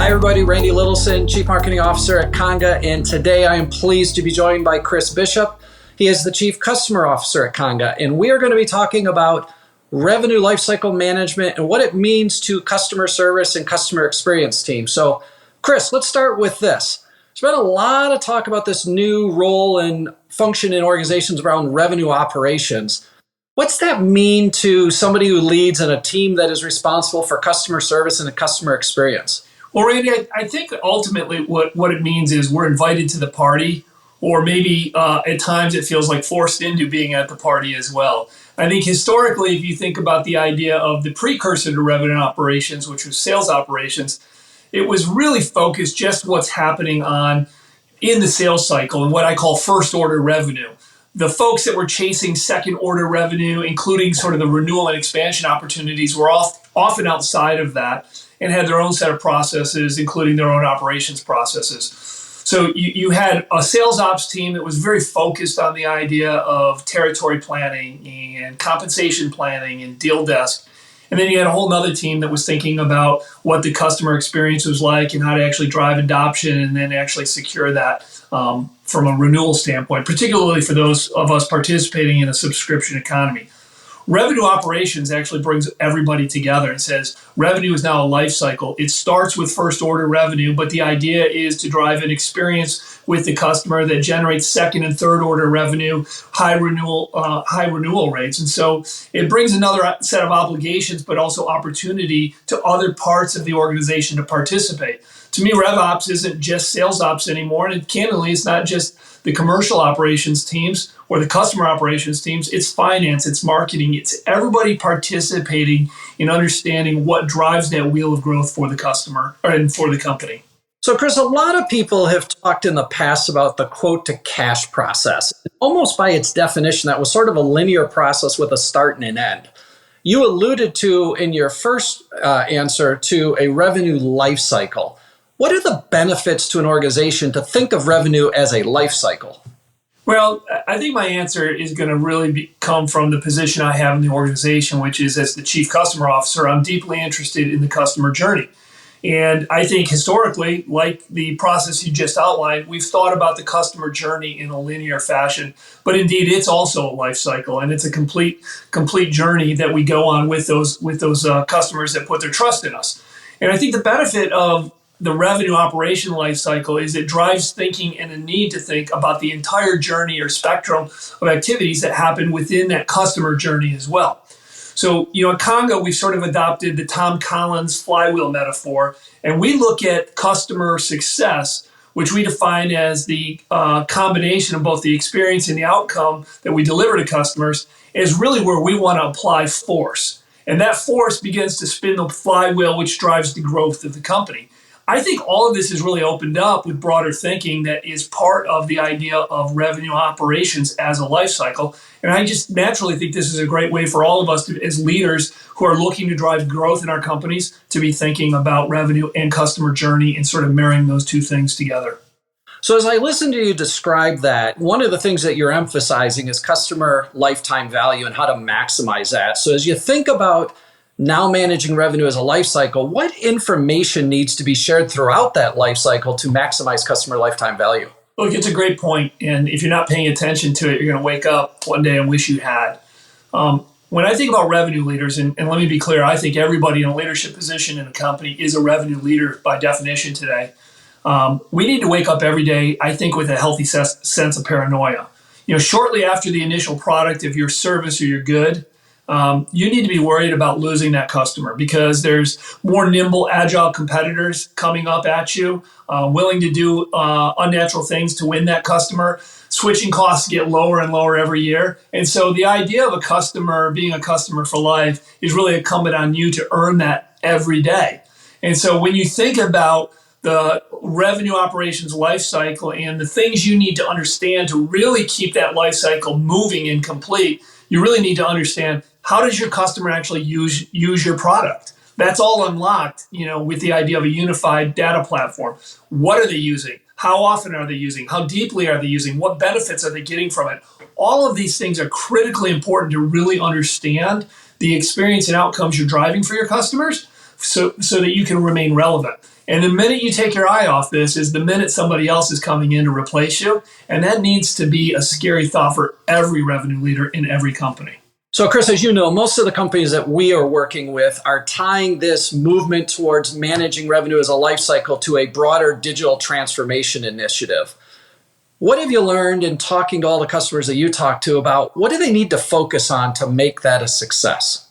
Hi everybody, Randy Littleson, Chief Marketing Officer at Conga, and today I am pleased to be joined by Chris Bishop. He is the Chief Customer Officer at Conga, and we are going to be talking about revenue lifecycle management and what it means to customer service and customer experience teams. So, Chris, let's start with this. There's been a lot of talk about this new role and function in organizations around revenue operations. What's that mean to somebody who leads in a team that is responsible for customer service and a customer experience? Well, Randy, I think ultimately what it means is we're invited to the party, or maybe at times it feels like forced into being at the party as well. I think historically, if you think about the idea of the precursor to revenue operations, which was sales operations, it was really focused just what's happening in the sales cycle and what I call first order revenue. The folks that were chasing second order revenue, including sort of the renewal and expansion opportunities, were often outside of that and had their own set of processes, including their own operations processes. So you had a sales ops team that was very focused on the idea of territory planning and compensation planning and deal desk. And then you had a whole other team that was thinking about what the customer experience was like and how to actually drive adoption and then actually secure that from a renewal standpoint, particularly for those of us participating in a subscription economy. Revenue operations actually brings everybody together and says revenue is now a life cycle. It starts with first order revenue, but the idea is to drive an experience with the customer that generates second and third order revenue, high renewal rates. And so it brings another set of obligations, but also opportunity to other parts of the organization to participate. To me, RevOps isn't just sales ops anymore, and candidly, it's not just the commercial operations teams or the customer operations teams. It's finance, it's marketing, it's everybody participating in understanding what drives that wheel of growth for the customer and for the company. So, Chris, a lot of people have talked in the past about the quote to cash process. Almost by its definition, that was sort of a linear process with a start and an end. You alluded to in your first answer to a revenue life cycle. What are the benefits to an organization to think of revenue as a life cycle? Well, I think my answer is going to really come from the position I have in the organization, which is as the Chief Customer Officer, I'm deeply interested in the customer journey. And I think historically, like the process you just outlined, we've thought about the customer journey in a linear fashion. But indeed, it's also a life cycle, and it's a complete journey that we go on with those customers that put their trust in us. And I think the benefit of the revenue operation life cycle is it drives thinking and a need to think about the entire journey or spectrum of activities that happen within that customer journey as well. So, at Conga, we've sort of adopted the Tom Collins flywheel metaphor, and we look at customer success, which we define as the combination of both the experience and the outcome that we deliver to customers, is really where we want to apply force. And that force begins to spin the flywheel, which drives the growth of the company. I think all of this is really opened up with broader thinking that is part of the idea of revenue operations as a life cycle. And I just naturally think this is a great way for all of us as leaders who are looking to drive growth in our companies to be thinking about revenue and customer journey and sort of marrying those two things together. So as I listen to you describe that, one of the things that you're emphasizing is customer lifetime value and how to maximize that. So as you think about now managing revenue as a life cycle, what information needs to be shared throughout that life cycle to maximize customer lifetime value? Look, it's a great point. And if you're not paying attention to it, you're going to wake up one day and wish you had. When I think about revenue leaders, and let me be clear, I think everybody in a leadership position in a company is a revenue leader by definition today. We need to wake up every day, I think, with a healthy sense of paranoia. Shortly after the initial product of your service or your good, you need to be worried about losing that customer because there's more nimble, agile competitors coming up at you, willing to do unnatural things to win that customer. Switching costs get lower and lower every year. And so the idea of a customer being a customer for life is really incumbent on you to earn that every day. And so when you think about the revenue operations life cycle and the things you need to understand to really keep that life cycle moving and complete, you really need to understand, how does your customer actually use your product? That's all unlocked, with the idea of a unified data platform. What are they using? How often are they using? How deeply are they using? What benefits are they getting from it? All of these things are critically important to really understand the experience and outcomes you're driving for your customers so that you can remain relevant. And the minute you take your eye off this is the minute somebody else is coming in to replace you. And that needs to be a scary thought for every revenue leader in every company. So, Chris, as you know, most of the companies that we are working with are tying this movement towards managing revenue as a life cycle to a broader digital transformation initiative. What have you learned in talking to all the customers that you talk to about what do they need to focus on to make that a success?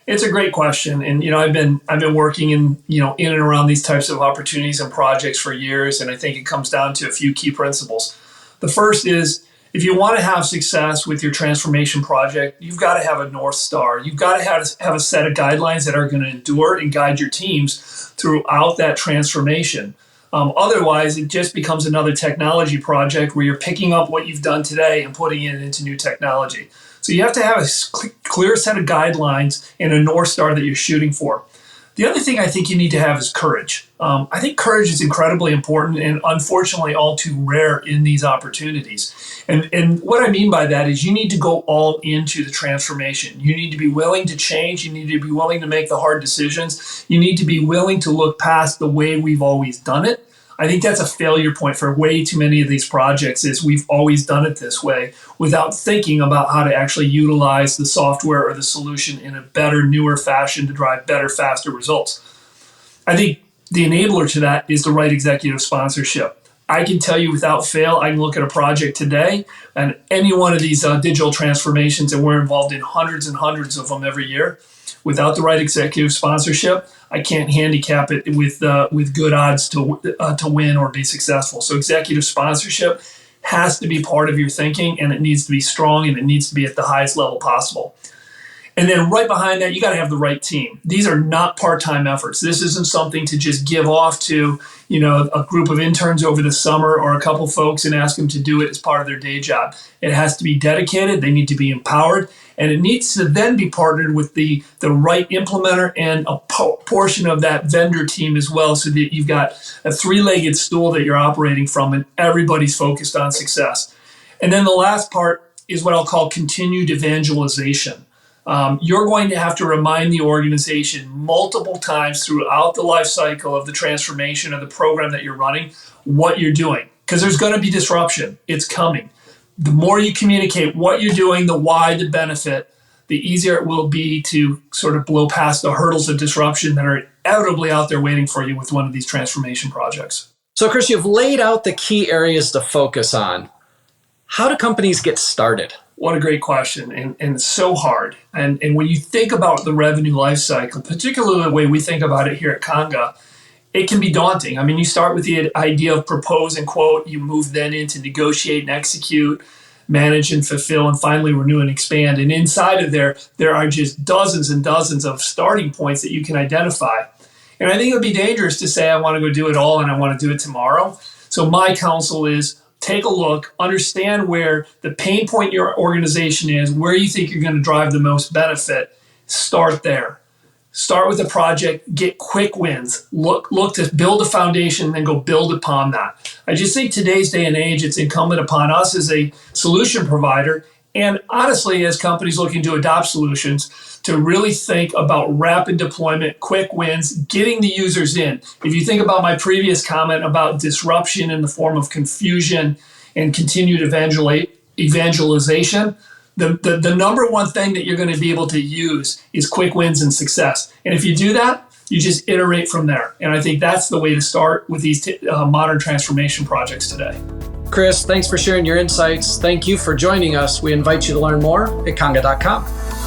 It's a great question, and I've been working in and around these types of opportunities and projects for years, and I think it comes down to a few key principles. The first is if you want to have success with your transformation project, you've got to have a North Star. You've got to have a set of guidelines that are going to endure and guide your teams throughout that transformation. Otherwise, it just becomes another technology project where you're picking up what you've done today and putting it into new technology. So you have to have a clear set of guidelines and a North Star that you're shooting for. The other thing I think you need to have is courage. I think courage is incredibly important and unfortunately all too rare in these opportunities. And what I mean by that is you need to go all into the transformation. You need to be willing to change. You need to be willing to make the hard decisions. You need to be willing to look past the way we've always done it. I think that's a failure point for way too many of these projects is we've always done it this way without thinking about how to actually utilize the software or the solution in a better, newer fashion to drive better, faster results. I think the enabler to that is the right executive sponsorship. I can tell you without fail, I can look at a project today and any one of these digital transformations, and we're involved in hundreds and hundreds of them every year. Without the right executive sponsorship, I can't handicap it with good odds to win or be successful. So executive sponsorship has to be part of your thinking, and it needs to be strong, and it needs to be at the highest level possible. And then right behind that, you got to have the right team. These are not part-time efforts. This isn't something to just give off to, a group of interns over the summer or a couple folks and ask them to do it as part of their day job. It has to be dedicated. They need to be empowered. And it needs to then be partnered with the right implementer and a portion of that vendor team as well, so that you've got a three-legged stool that you're operating from and everybody's focused on success. And then the last part is what I'll call continued evangelization. You're going to have to remind the organization multiple times throughout the life cycle of the transformation of the program that you're running what you're doing, because there's going to be disruption. It's coming. The more you communicate what you're doing, the why, the benefit, the easier it will be to sort of blow past the hurdles of disruption that are inevitably out there waiting for you with one of these transformation projects. So, Chris, you've laid out the key areas to focus on. How do companies get started? What a great question, and it's so hard. And when you think about the revenue life cycle, particularly the way we think about it here at Conga, it can be daunting. I mean, you start with the idea of propose and quote, you move then into negotiate and execute, manage and fulfill, and finally renew and expand. And inside of there are just dozens and dozens of starting points that you can identify. And I think it would be dangerous to say, I want to go do it all and I want to do it tomorrow. So my counsel is take a look, understand where the pain point in your organization is, where you think you're going to drive the most benefit. Start there. Start with a project, get quick wins, look to build a foundation, then go build upon that. I just think today's day and age, it's incumbent upon us as a solution provider, and honestly, as companies looking to adopt solutions, to really think about rapid deployment, quick wins, getting the users in. If you think about my previous comment about disruption in the form of confusion and continued evangelization, the number one thing that you're going to be able to use is quick wins and success. And if you do that, you just iterate from there. And I think that's the way to start with these modern transformation projects today. Chris, thanks for sharing your insights. Thank you for joining us. We invite you to learn more at Conga.com.